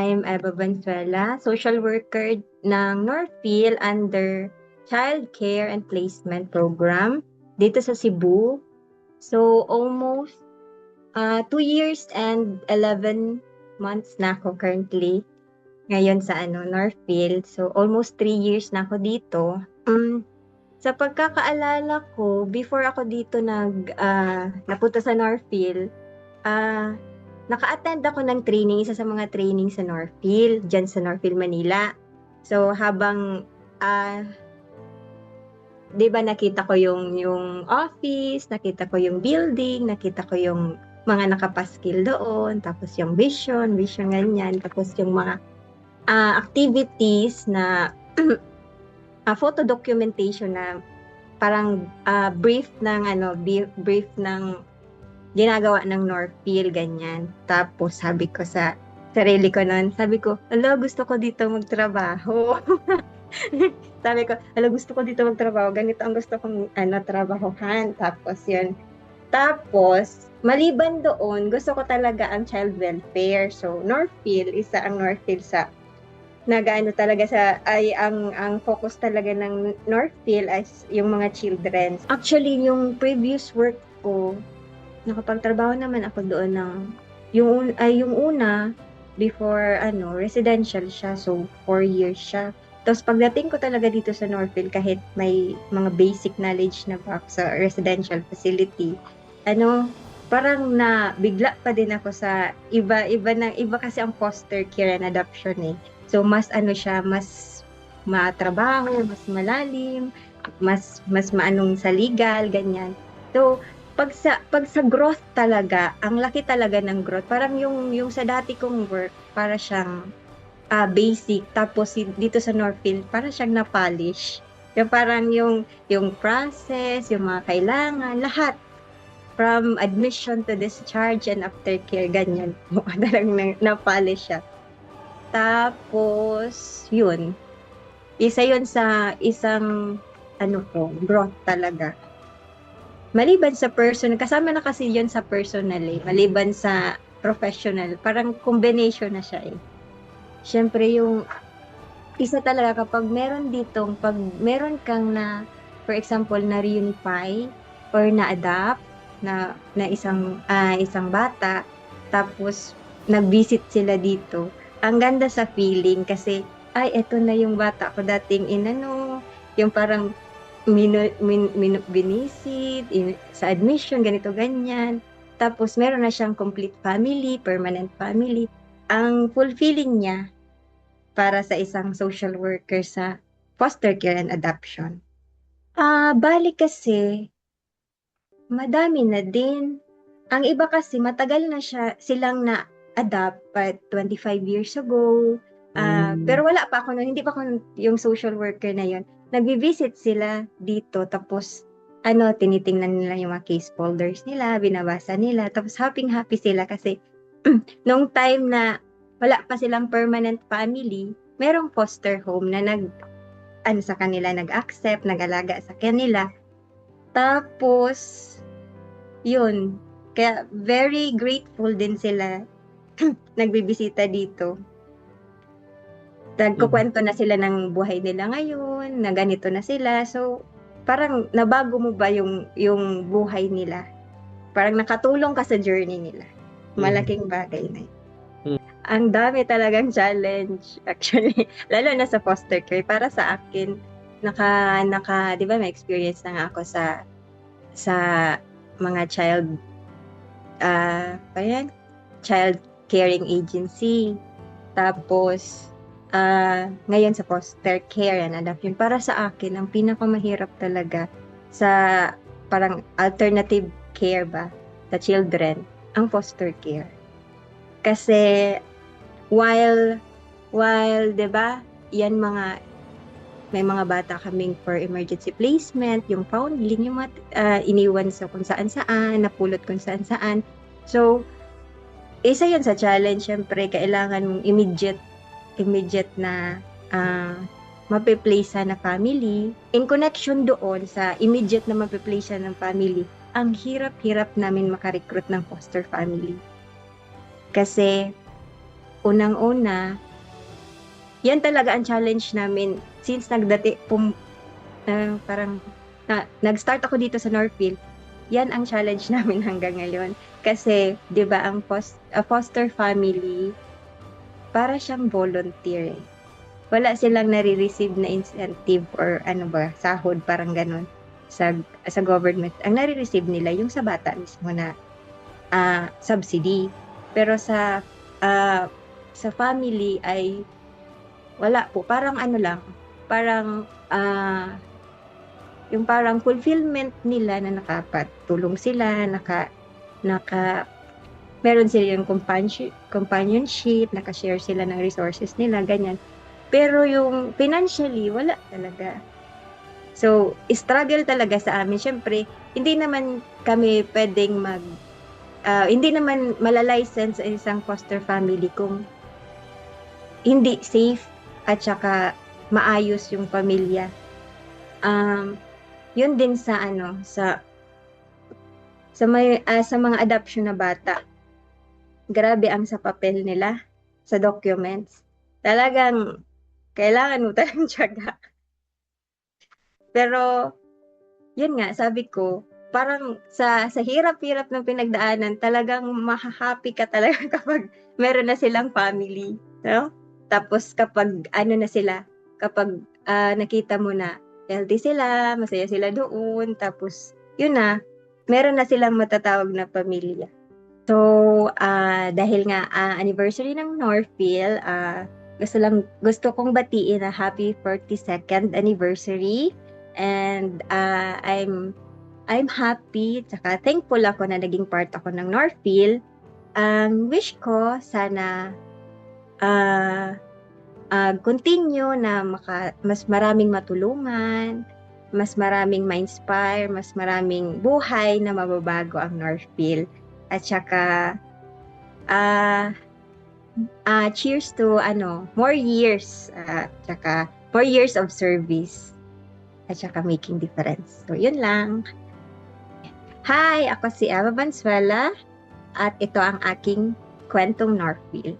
I'm Eva Valenzuela, social worker ng Northfield under Child Care and Placement Program dito sa Cebu. So almost 2 years and 11 months na ako currently ngayon sa Northfield. So almost 3 years na ako dito. Sa pagkakaalala ko, before ako dito napunta sa Northfield, naka-attend ako ng training, isa sa mga training sa Northfield, dyan sa Northfield, Manila. So, habang, di ba nakita ko yung office, nakita ko yung building, nakita ko yung mga nakapaskil doon, tapos yung vision ganyan, tapos yung mga activities na photo documentation na parang brief ng ginagawa ng Northfield, ganyan. Tapos sabi ko sa sarili ko noon, sabi ko, gusto ko dito magtrabaho. Sabi ko, gusto ko dito magtrabaho, ganito ang gusto kong trabahohan. Tapos yun. Tapos, maliban doon, gusto ko talaga ang child welfare. So, Northfield, isa ang Northfield sa talaga ang focus talaga ng Northfield ay yung mga children. Actually, yung previous work ko, nakapagtrabaho naman ako doon yung una before residential siya, so 4 years siya. Tapos pagdating ko talaga dito sa Northfield, kahit may mga basic knowledge na ba sa residential facility, parang bigla pa din ako sa iba kasi ang foster care and adoption eh. So mas siya, mas matrabaho, mas malalim, mas maanong sa legal, ganyan. So pag sa growth talaga, ang laki talaga ng growth. Parang yung sa dati kong work, para siyang basic. Tapos dito sa Northfield, para siyang na-polish. Yung parang yung process, yung mga kailangan, lahat. From admission to discharge and aftercare, ganyan. Talagang na-polish siya. Tapos, yun. Isa yun sa isang growth talaga. Maliban sa personal, kasama na kasi yun sa personal eh. Maliban sa professional, parang combination na siya eh. Siyempre yung isa talaga kapag pag meron kang for example, na reunify or na-adapt na isang bata, tapos nag-visit sila dito, ang ganda sa feeling kasi, eto na yung bata ko dating yung parang binisit sa admission, ganito, ganyan. Tapos, meron na siyang complete family, permanent family. Ang fulfilling niya para sa isang social worker sa foster care and adoption. Bali kasi, madami na din. Ang iba kasi, matagal na silang na-adopt, but 25 years ago. Pero wala pa ako hindi pa ako yung social worker na yon. Nagvi-visit sila dito, tapos tinitingnan nila yung mga case folders nila, binabasa nila, tapos happy sila kasi nung time na wala pa silang permanent family, merong foster home na sa kanila, nag-accept, nag-alaga sa kanila. Tapos, yun, kaya very grateful din sila nagbibisita dito. Nagkukwento na sila ng buhay nila ngayon, na ganito na sila. So, parang nabago mo ba yung buhay nila? Parang nakatulong ka sa journey nila. Malaking bagay na yun. Ang dami talagang challenge, actually. Lalo na sa foster care. Para sa akin, di ba may experience na nga ako sa mga child caring agency. Tapos, ngayon sa foster care and adoption, para sa akin, ang pinakamahirap talaga sa parang alternative care ba sa children, ang foster care. Kasi while 'di ba, may mga bata kaming for emergency placement, yung foundling, yung iniwan sa kung saan-saan, napulot kung saan-saan. So, isa yun sa challenge, syempre, kailangan mong immediate na mapiplace na family. In connection doon sa immediate na mapiplace ng family, ang hirap-hirap namin makarecruit ng foster family. Kasi unang-una, yan talaga ang challenge namin since parang nag-start ako dito sa Northfield. Yan ang challenge namin hanggang ngayon. Kasi, di ba, ang foster family, para siyang volunteer eh. Wala silang nare-receive na incentive or ano ba, sahod, parang ganun sa government. Ang nare-receive nila yung sa bata mismo na subsidy. Pero sa family ay wala po. Parang ano lang, parang yung parang fulfillment nila na nakapatulong sila, meron sila yung companionship, nakashare sila ng resources nila, ganyan. Pero yung financially, wala talaga. So, struggle talaga sa amin. Siyempre, hindi naman kami pwedeng hindi naman malalicense sa isang foster family kung hindi safe at saka maayos yung pamilya. Yun din sa sa mga adoption na bata. Grabe ang sa papel nila, sa documents. Talagang kailangan mo talagang tiyaga. Pero yun nga, sabi ko, parang sa hirap-hirap ng pinagdaanan, talagang mahahappy ka talaga kapag meron na silang family, no? Tapos kapag kapag nakita mo na healthy sila, masaya sila doon, tapos yun na, meron na silang matatawag na pamilya. So, dahil nga anniversary ng Northfield, gusto kong batiin na happy 42nd anniversary. And I'm happy, tsaka thankful ako na naging part ako ng Northfield. Ang wish ko, sana continue na mas maraming matulungan, mas maraming ma-inspire, mas maraming buhay na mababago ang Northfield. At saka, cheers to more years, tsaka more years of service, at saka making difference. So, yun lang. Hi, ako si Eva Valenzuela, at ito ang aking kwentong Northfield.